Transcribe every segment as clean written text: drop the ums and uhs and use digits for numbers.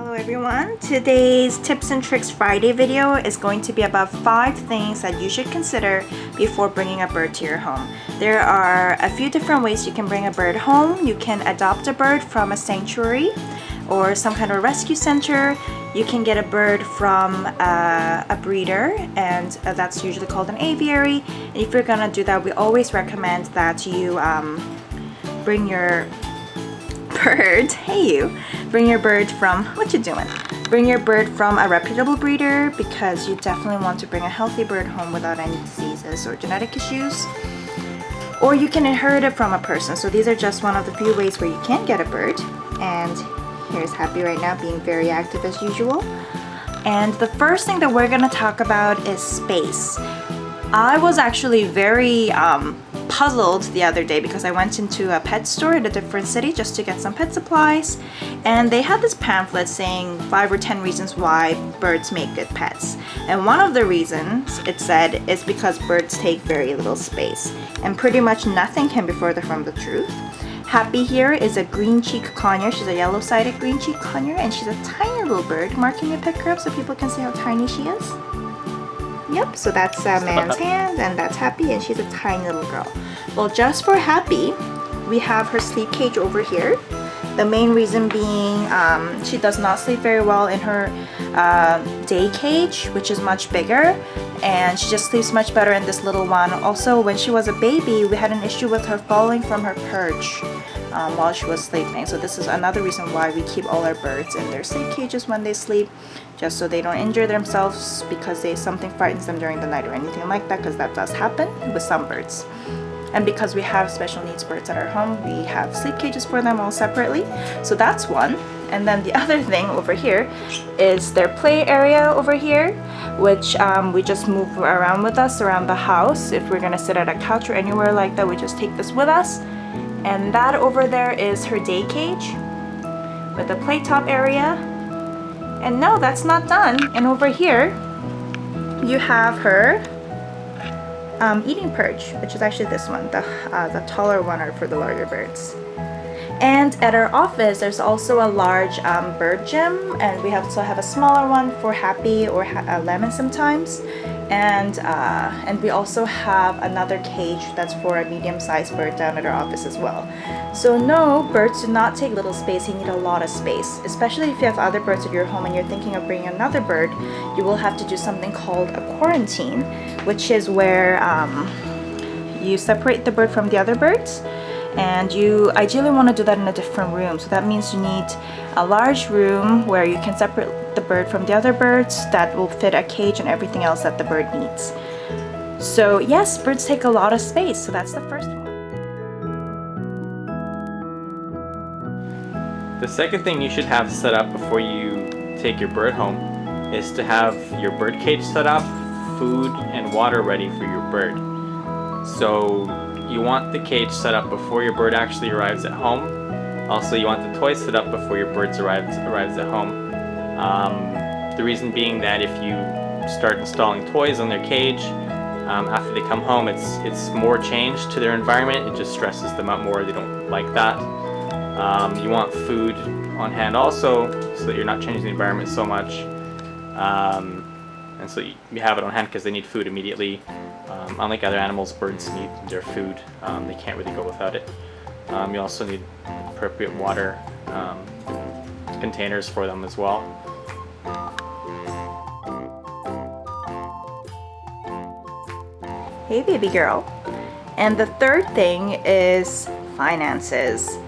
Hello everyone! Today's Tips and Tricks Friday video is going to be about 5 things that you should consider before bringing a bird to your home. There are a few different ways you can bring a bird home. You can adopt a bird from a sanctuary or some kind of rescue center. You can get a bird from a breeder, and that's usually called an aviary. And if you're gonna do that, we always recommend that you bring your bird, bring your bird from, bring your bird from a reputable breeder, because you definitely want to bring a healthy bird home without any diseases or genetic issues. Or you can inherit it from a person. So these are just one of the few ways where you can get a bird. And here's Happy right now being very active as usual. And the first thing that we're gonna talk about is space. I was actually very puzzled the other day because I went into a pet store in a different city just to get some pet supplies, and they had this pamphlet saying 5 or 10 reasons why birds make good pets. And one of the reasons it said is because birds take very little space, and pretty much nothing can be further from the truth. Happy here is a green cheek conure. She's a yellow-sided green cheek conure, and she's a tiny little bird. Mark, can you pick her up so people can see how tiny she is? Yep, so that's a man's hand, and that's Happy, and she's a tiny little girl. Well, just for Happy, we have her sleep cage over here. The main reason being she does not sleep very well in her day cage, which is much bigger, and she just sleeps much better in this little one. Also, when she was a baby, we had an issue with her falling from her perch while she was sleeping. So this is another reason why we keep all our birds in their sleep cages when they sleep, just so they don't injure themselves because something frightens them during the night or anything like that, because that does happen with some birds. And because we have special needs birds at our home, we have sleep cages for them all separately. So that's one. And then the other thing over here is their play area over here, which we just move around with us around the house. If we're gonna sit at a couch or anywhere like that, we just take this with us. And that over there is her day cage with a play top area. And no, that's not done. And over here, you have her eating perch, which is actually this one. The taller one are for the larger birds. And at our office, there's also a large bird gym, and we also have a smaller one for Happy or Lemon sometimes. And we also have another cage that's for a medium-sized bird down at our office as well. So no, birds do not take little space. They need a lot of space, especially if you have other birds at your home and you're thinking of bringing another bird. You will have to do something called a quarantine, which is where you separate the bird from the other birds, and you ideally want to do that in a different room. So that means you need a large room where you can separate the bird from the other birds that will fit a cage and everything else that the bird needs. So yes, birds take a lot of space, so that's the first one. The second thing you should have set up before you take your bird home is to have your bird cage set up, food and water ready for your bird. So you want the cage set up before your bird actually arrives at home. Also, you want the toys set up before your bird arrives at home. The reason being that if you start installing toys on their cage after they come home, it's more change to their environment. It just stresses them out more. They don't like that. You want food on hand also, so that you're not changing the environment so much. And so you have it on hand because they need food immediately. Unlike other animals, birds need their food. They can't really go without it. You also need appropriate water containers for them as well. Hey baby girl. And the third thing is finances.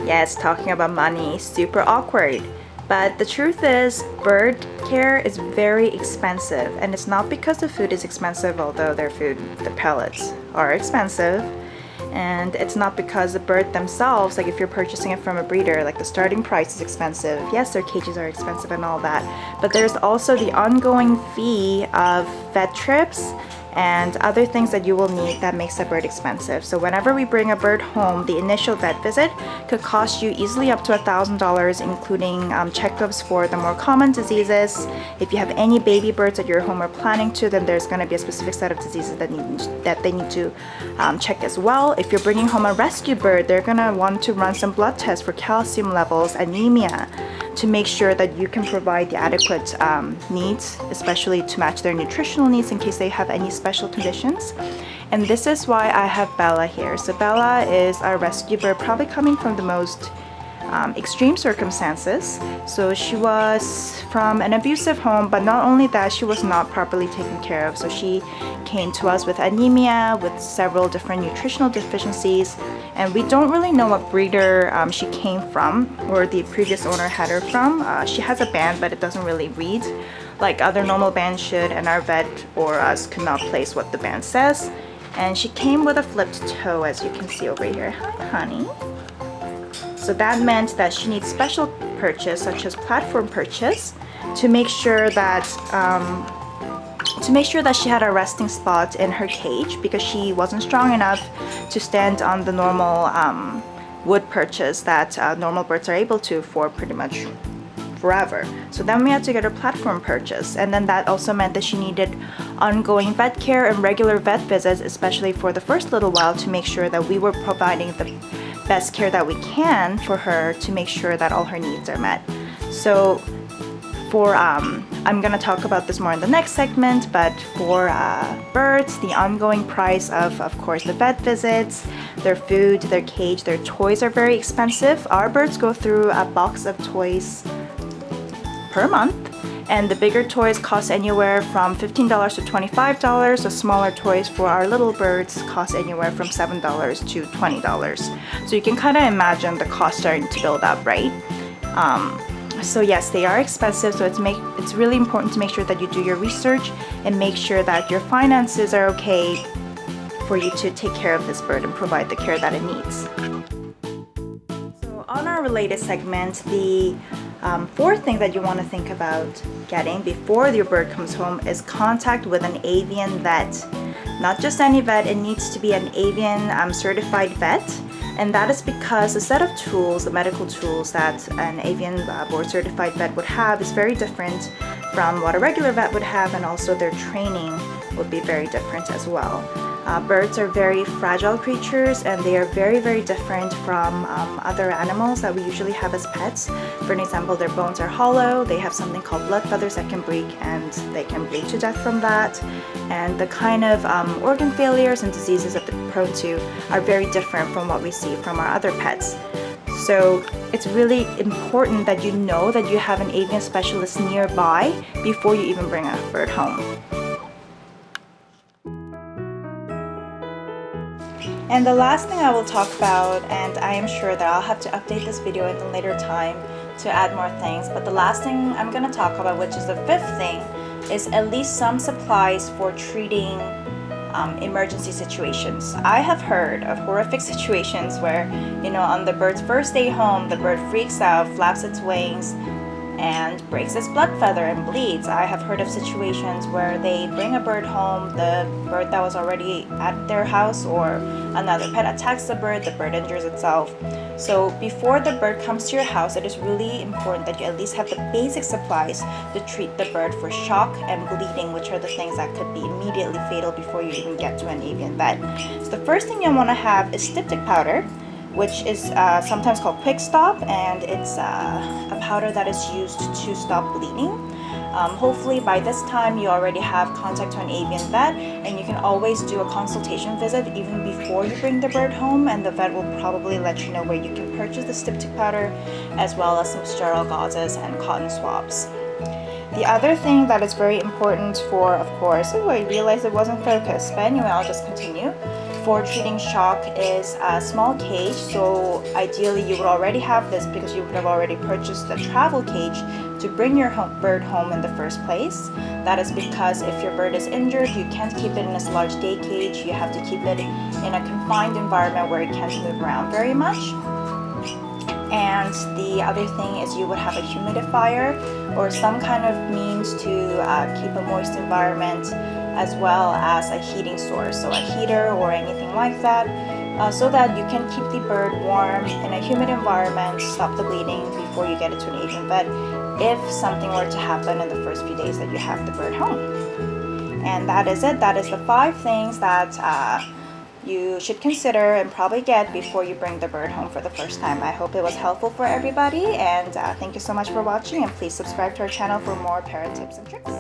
Yes, talking about money, super awkward. But the truth is, bird care is very expensive, and it's not because the food is expensive, although their food, the pellets, are expensive. And it's not because the bird themselves, like if you're purchasing it from a breeder, like the starting price is expensive. Yes, their cages are expensive and all that, but there's also the ongoing fee of vet trips and other things that you will need that makes a bird expensive. So whenever we bring a bird home, the initial vet visit could cost you easily up to $1,000, including checkups for the more common diseases. If you have any baby birds at your home or planning to, then there's going to be a specific set of diseases that they need to check as well. If you're bringing home a rescue bird, they're going to want to run some blood tests for calcium levels, anemia, to make sure that you can provide the adequate needs, especially to match their nutritional needs in case they have any special conditions. And this is why I have Bella here. So Bella is our rescue bird, probably coming from the most extreme circumstances. So she was from an abusive home, but not only that, she was not properly taken care of. So she came to us with anemia, with several different nutritional deficiencies, and we don't really know what breeder she came from or the previous owner had her from. She has a band, but it doesn't really read like other normal bands should, and our vet or us could not place what the band says. And she came with a flipped toe, as you can see over here. Hi, honey. So that meant that she needs special purchase, such as platform purchase, to make sure that she had a resting spot in her cage, because she wasn't strong enough to stand on the normal wood purchase that normal birds are able to for pretty much forever. So then we had to get her platform purchase, and then that also meant that she needed ongoing vet care and regular vet visits, especially for the first little while, to make sure that we were providing the best care that we can for her to make sure that all her needs are met. So for I'm gonna talk about this more in the next segment, but for birds, the ongoing price of course the vet visits, their food, their cage, their toys are very expensive. Our birds go through a box of toys per month, and the bigger toys cost anywhere from $15 to $25. The smaller toys for our little birds cost anywhere from $7 to $20. So you can kind of imagine the cost starting to build up, right? So yes, they are expensive, so it's really important to make sure that you do your research and make sure that your finances are okay for you to take care of this bird and provide the care that it needs. So on our related segment, the fourth thing that you want to think about getting before your bird comes home is contact with an avian vet. Not just any vet, it needs to be an avian certified vet. And that is because the set of tools, the medical tools that an avian board certified vet would have is very different from what a regular vet would have, and also their training would be very different as well. Birds are very fragile creatures, and they are very, very different from other animals that we usually have as pets. For an example, their bones are hollow, they have something called blood feathers that can break, and they can bleed to death from that. And the kind of organ failures and diseases that they're prone to are very different from what we see from our other pets. So it's really important that you know that you have an avian specialist nearby before you even bring a bird home. And the last thing I will talk about, and I am sure that I'll have to update this video at a later time to add more things, but the last thing I'm going to talk about, which is the fifth thing, is at least some supplies for treating emergency situations. I have heard of horrific situations where, on the bird's first day home, the bird freaks out, flaps its wings, and breaks its blood feather and bleeds. I have heard of situations where they bring a bird home, the bird that was already at their house or another pet attacks the bird injures itself. So before the bird comes to your house, it is really important that you at least have the basic supplies to treat the bird for shock and bleeding, which are the things that could be immediately fatal before you even get to an avian vet. So the first thing you want to have is styptic powder, which is sometimes called quick stop, and it's a powder that is used to stop bleeding. Hopefully by this time you already have contact to an avian vet, and you can always do a consultation visit even before you bring the bird home, and the vet will probably let you know where you can purchase the styptic powder, as well as some sterile gauzes and cotton swabs. The other thing that is very important for, of course, I realized it wasn't focused, but anyway, I'll just continue. For treating shock is a small cage, so ideally you would already have this because you would have already purchased a travel cage to bring your bird home in the first place. That is because if your bird is injured, you can't keep it in this large day cage. You have to keep it in a confined environment where it can't move around very much. And the other thing is you would have a humidifier or some kind of means to keep a moist environment, as well as a heating source, so a heater or anything like that, so that you can keep the bird warm in a humid environment, stop the bleeding before you get it to an avian vet if something were to happen in the first few days that you have the bird home. And that is it. That is the 5 things that you should consider and probably get before you bring the bird home for the first time. I hope it was helpful for everybody, and thank you so much for watching, and please subscribe to our channel for more parrot tips and tricks.